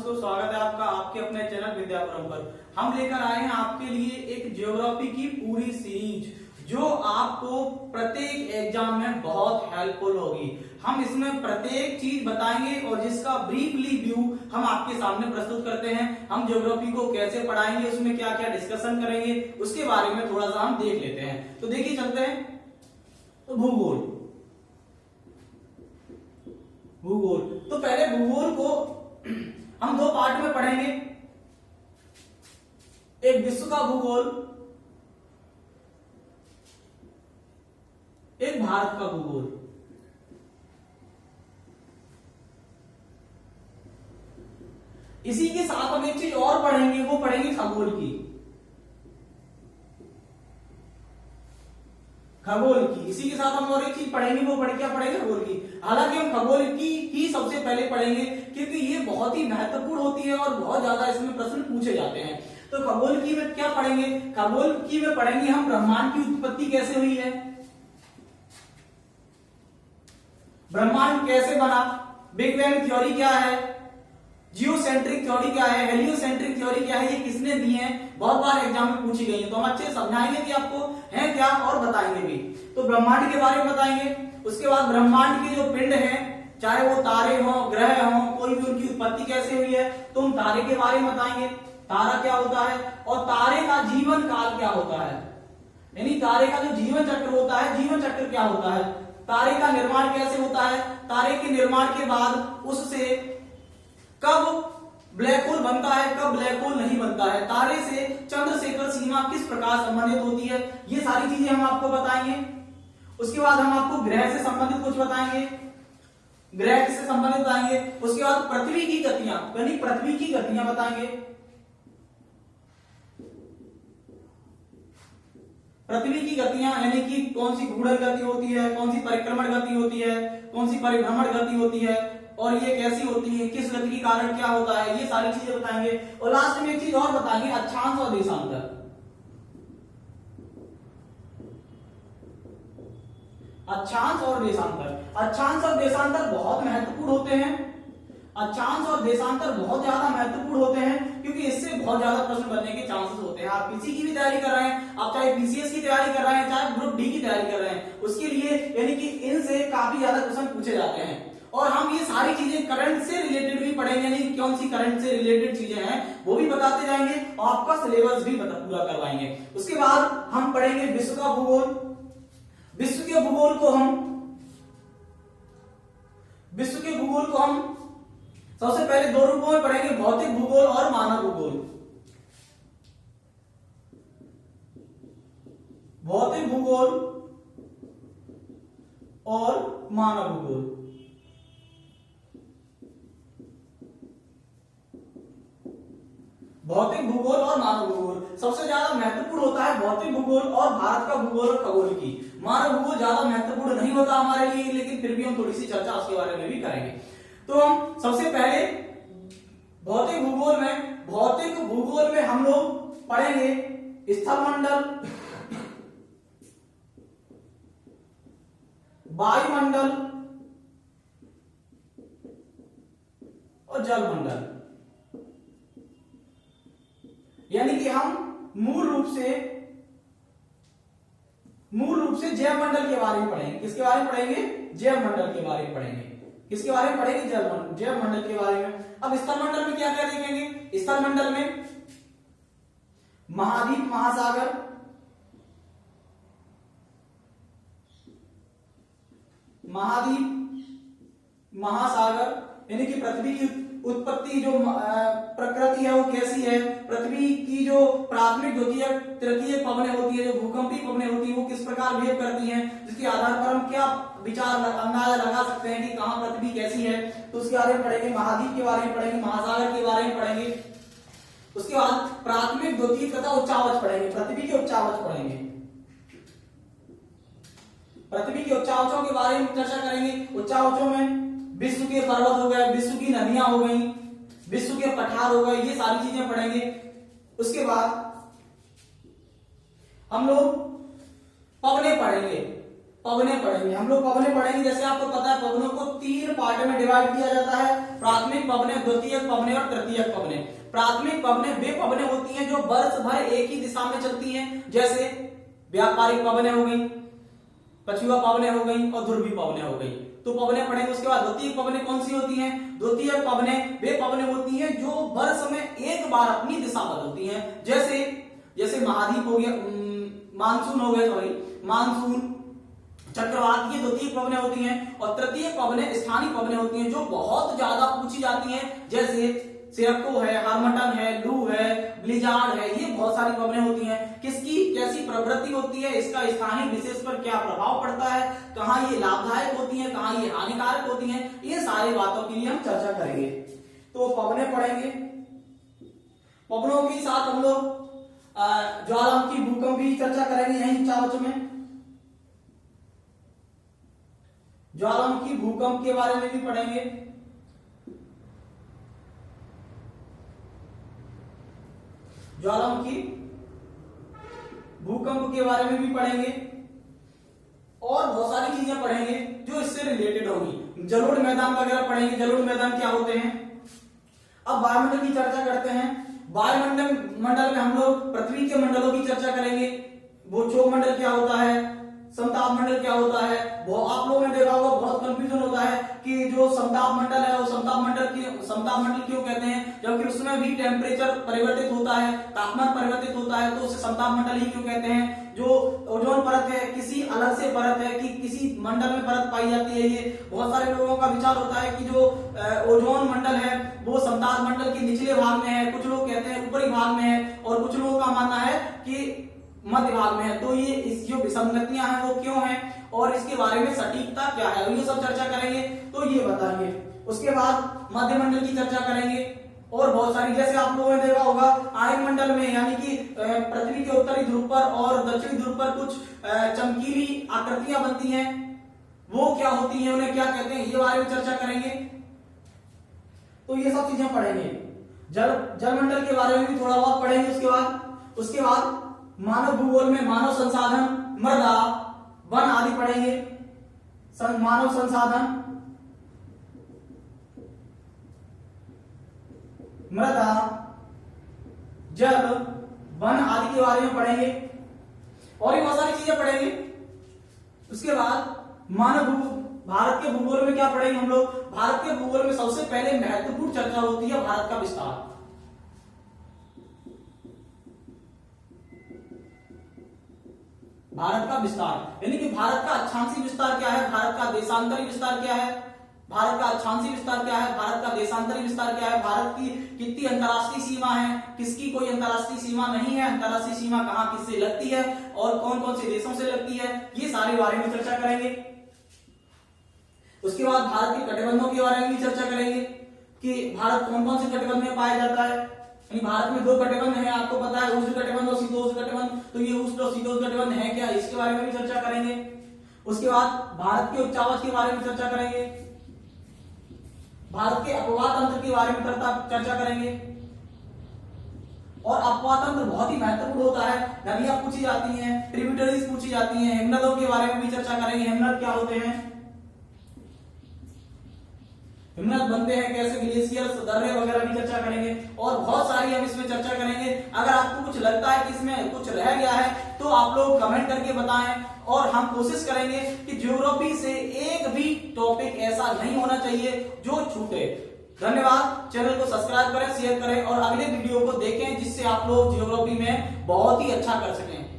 दोस्तों, स्वागत है आपका आपके अपने चैनल विद्यापुरम पर। हम लेकर आए हैं आपके लिए एक ज्योग्राफी की पूरी सीरीज जो आपको प्रत्येक एग्जाम में बहुत हेल्पफुल होगी। हम इसमें प्रत्येक चीज बताएंगे और जिसका ब्रीफली व्यू हम आपके सामने प्रस्तुत करते हैं। हम ज्योग्राफी को कैसे पढ़ाएंगे, उसमें क्या क्या डिस्कशन करेंगे, उसके बारे में थोड़ा सा हम देख लेते हैं। तो देखिए चलते हैं। तो भूगोल तो पहले भूगोल को हम दो पार्ट में पढ़ेंगे। एक विश्व का भूगोल, एक भारत का भूगोल। इसी के साथ हम एक चीज और पढ़ेंगे, वो पढ़ेंगे खगोल की। इसी के साथ हम और एक चीज पढ़ेंगे, वो क्या पढ़ेंगे? खगोल की। हालांकि हम खगोल की ही सबसे पहले पढ़ेंगे क्योंकि ये बहुत ही महत्वपूर्ण होती है और बहुत ज्यादा इसमें प्रश्न पूछे जाते हैं। तो खगोल की में क्या पढ़ेंगे? खगोल की में पढ़ेंगे हम ब्रह्मांड की उत्पत्ति कैसे हुई है, ब्रह्मांड कैसे बना, बिग बैंग थ्योरी क्या है, जियोसेंट्रिक थ्योरी क्या है, हेलियोसेंट्रिक थ्योरी क्या है, ये किसने दी है, बहुत बार एग्जाम में पूछी गई है। तो हम अच्छे से समझाएंगे कि आपको है क्या और बताएंगे भी। तो ब्रह्मांड के बारे में बताएंगे। उसके बाद ब्रह्मांड के जो पिंड हैं, चाहे वो तारे हो, ग्रह हो, कोई भी, उनकी उत्पत्ति कैसे हुई है। तो हम तारे के बारे में बताएंगे, तारा क्या होता है और तारे का जीवन काल क्या होता है, यानी तारे का जो जीवन चक्र होता है, जीवन चक्र क्या होता है, तारे का निर्माण कैसे होता है, तारे के निर्माण के बाद उससे कब ब्लैक होल बनता है, कब ब्लैक होल नहीं बनता है, तारे से चंद्रशेखर सीमा किस प्रकार संबंधित होती है, ये सारी चीजें हम आपको बताएंगे। उसके बाद हम आपको ग्रह से संबंधित कुछ बताएंगे, ग्रह से संबंधित बताएंगे। उसके बाद पृथ्वी की गतियां, यानी पृथ्वी की गतियां बताएंगे। पृथ्वी की गतियां यानी कि कौन सी घूर्णन गति होती है, कौन सी परिक्रमण गति होती है, कौन सी परिभ्रमण गति होती है और ये कैसी होती है, किस गति के कारण क्या होता है, ये सारी चीजें बताएंगे। और लास्ट में एक चीज और बताएंगे, अक्षांश और देशांतर। अक्षांश और देशांतर बहुत महत्वपूर्ण होते हैं। अक्षांश और देशांतर बहुत ज्यादा महत्वपूर्ण होते हैं क्योंकि इससे बहुत ज्यादा प्रश्न बनने के चांसेस होते हैं। आप किसी की भी तैयारी कर रहे हैं, आप चाहे पीसीएस की तैयारी कर रहे हैं, चाहे ग्रुप डी की तैयारी कर रहे हैं, उसके लिए यानी कि इनसे काफी ज्यादा क्वेश्चन पूछे जाते हैं। और हम ये सारी चीजें करंट से रिलेटेड भी पढ़ेंगे, यानी कौन सी करंट से रिलेटेड चीजें हैं वो भी बताते जाएंगे और आपका सिलेबस भी पूरा करवाएंगे। उसके बाद हम पढ़ेंगे विश्व का भूगोल। विश्व के भूगोल को हम सबसे पहले दो रूपों में पढ़ेंगे, भौतिक भूगोल और मानव भूगोल। भौतिक भूगोल और मानव भूगोल। भौतिक भूगोल और मानव भूगोल सबसे ज्यादा महत्वपूर्ण होता है भौतिक भूगोल और भारत का भूगोल और खगोल की। मानव भूगोल ज्यादा महत्वपूर्ण नहीं होता हमारे लिए, लेकिन फिर भी हम थोड़ी सी चर्चा उसके बारे में भी करेंगे। तो हम सबसे पहले भौतिक भूगोल में हम लोग पढ़ेंगे स्थलमंडल, वायुमंडल और जलमंडल। यानी कि हम मूल रूप से जैव मंडल के बारे में पढ़ेंगे। किसके बारे में पढ़ेंगे? जैव मंडल के बारे में पढ़ेंगे। किसके बारे में पढ़ेंगे? जैव मंडल के बारे में। अब स्थलमंडल में क्या क्या देखेंगे? स्थलमंडल में महाद्वीप, महासागर, यानी कि पृथ्वी की उत्पत्ति, जो प्रकृति है वो कैसी है, पृथ्वी की जो प्राथमिक तृतीय पवनें होती है, जो भूकंपीय पवनें होती है, वो किस प्रकार बिहेव करती हैं, जिसके आधार पर हम क्या अंदाजा लगा सकते हैं कि कहां पृथ्वी कैसी है। तो उसके बारे में पढ़ेंगे, महाद्वीप के बारे में पढ़ेंगे, महासागर के बारे में पढ़ेंगे। उसके बाद प्राथमिक, द्वितीय तथा उच्चावच पढ़ेंगे, पृथ्वी के उच्चावच पढ़ेंगे। पृथ्वी के उच्चावचों के बारे में चर्चा करेंगे। उच्चावचों में विश्व के पर्वत हो गए, विश्व की नदियां हो गई, विश्व के पठार हो गए, ये सारी चीजें पढ़ेंगे। उसके बाद हम लोग पवनें पढ़ेंगे। पवने पढ़ेंगे। हम लोग पवने पढ़ेंगे। जैसे आपको पता है पवनों को 3 पार्ट में डिवाइड किया जाता है, प्राथमिक पवने, द्वितीयक पवने और तृतीयक पवने। प्राथमिक पवने वे पवने होती हैं जो वर्ष भर एक ही दिशा में चलती हैं, जैसे व्यापारिक पवने हो गई, पछुआ पवने हो गई और ध्रुवी पवने हो गई। तो पवने पढ़ेंगे। उसके बाद द्वितीयक पवने कौन सी होती हैं? द्वितीयक पवने वे पवने होती हैं जो वर्ष में एक बार अपनी दिशा बदलती हैं, जैसे महाद्वीप हो गया, मानसून हो गया, सॉरी मानसून, चक्रवात, ये द्वितीय पवने होती हैं। और तृतीय पवने स्थानीय पवने होती हैं जो बहुत ज्यादा पूछी जाती हैं, जैसे सिरक्को है, हार्मटन है, लू है, ब्लिजार्ड है, ये बहुत सारी पवने होती हैं। किसकी कैसी प्रवृत्ति होती है, इसका स्थानीय विशेष पर क्या प्रभाव पड़ता है, कहाँ ये लाभदायक होती है, कहाँ ये हानिकारक होती हैं, ये सारी बातों के लिए हम चर्चा करेंगे। तो पवने पढ़ेंगे। पवनों के साथ हम लोग ज्वालामुखी, भूकंप की चर्चा करेंगे यही 4 बच्चों में। ज्वालामुखी, भूकंप के बारे में भी पढ़ेंगे। ज्वालामुखी, भूकंप के बारे में भी पढ़ेंगे और बहुत सारी चीजें पढ़ेंगे जो इससे रिलेटेड होगी। जलोढ़ मैदान वगैरह पढ़ेंगे। जलोढ़ मैदान क्या होते हैं। अब वायुमंडल की चर्चा करते हैं। वायुमंडल में हम लोग पृथ्वी के मंडलों की चर्चा करेंगे। वो क्षोभ मंडल क्या होता है, समताप मंडल क्या होता है। आप लोगों ने देखा होगा बहुत कंफ्यूजन होता है कि जो समताप मंडल है वो समताप मंडल क्यों कहते हैं, जबकि उसमें भी टेम्परेचर परिवर्तित होता है, तापमान परिवर्तित होता है, तो उसे समताप मंडल ही क्यों कहते हैं। जो ओजोन परत है किसी अलग से परत है कि किसी मंडल में परत पाई जाती है। ये बहुत सारे लोगों का विचार होता है कि जो ओजोन मंडल है वो समताप मंडल के निचले भाग में है, कुछ लोग कहते हैं ऊपरी भाग में है और कुछ लोगों का मानना है कि मध्य भाग में है। तो ये इस जो विसंगतियां हैं वो क्यों हैं और इसके बारे में सटीकता क्या है, ये सब चर्चा करेंगे। तो ये बताएंगे। उसके बाद मध्यमंडल की चर्चा करेंगे और बहुत सारी, जैसे आप लोगों ने देखा होगा आयनमंडल में, यानी कि पृथ्वी के उत्तरी ध्रुव पर और दक्षिणी ध्रुव पर कुछ चमकीली आकृतियां बनती हैं, वो क्या होती हैं, उन्हें क्या कहते हैं, ये बारे में चर्चा करेंगे। तो ये सब चीजें पढ़ेंगे। जलमंडल के बारे में भी थोड़ा बहुत पढ़ेंगे। उसके बाद मानव भूगोल में मानव संसाधन, मृदा, वन आदि पढ़ेंगे। मानव संसाधन, मृदा, जल, वन आदि के बारे में पढ़ेंगे और भी बहुत सारी चीजें पढ़ेंगे। उसके बाद भारत के भूगोल में क्या पढ़ेंगे हम लोग। भारत के भूगोल में सबसे पहले महत्वपूर्ण चर्चा होती है भारत का विस्तार। भारत का विस्तार यानी कि भारत का अक्षांशीय विस्तार क्या है, भारत का देशांतरी विस्तार क्या है, भारत का अक्षांशीय विस्तार क्या है, भारत का देशांतरी विस्तार क्या है, भारत की कितनी अंतर्राष्ट्रीय सीमा है, किसकी कोई अंतर्राष्ट्रीय सीमा नहीं है, अंतर्राष्ट्रीय सीमा कहां किससे लगती है और कौन कौन से देशों से लगती है, ये सारे बारे में चर्चा करेंगे। उसके बाद भारत के कटिबंधों के बारे में भी चर्चा करेंगे कि भारत कौन कौन से कटिबंध में पाया जाता है। भारत में 2 कटिबंध हैं, आपको पता है, उष्ण कटिबंध और शीतोष्ण कटिबंध। तो ये उष्ण और शीतोष्ण कटिबंध है क्या, इसके बारे में भी चर्चा करेंगे। उसके बाद भारत के उच्चावच के बारे में चर्चा करेंगे, भारत के अपवाह तंत्र के बारे में चर्चा करेंगे। और अपवाह तंत्र बहुत ही महत्वपूर्ण होता है। नदियां पूछी जाती हैं, ट्रिब्यूटरीज पूछी जाती हैं, हिमनदों के बारे में भी चर्चा करेंगे। हिमनद क्या होते हैं, हिमनद बनते हैं कैसे, ग्लेशियर्स, दर्रे वगैरह भी चर्चा करेंगे और बहुत सारी हम इसमें चर्चा करेंगे। अगर आपको कुछ लगता है कि इसमें कुछ रह गया है तो आप लोग कमेंट करके बताएं और हम कोशिश करेंगे कि ज्योग्राफी से एक भी टॉपिक ऐसा नहीं होना चाहिए जो छूटे। धन्यवाद। चैनल को सब्सक्राइब करें, शेयर करें और अगले वीडियो को देखें जिससे आप लोग ज्योग्राफी में बहुत ही अच्छा कर सकें।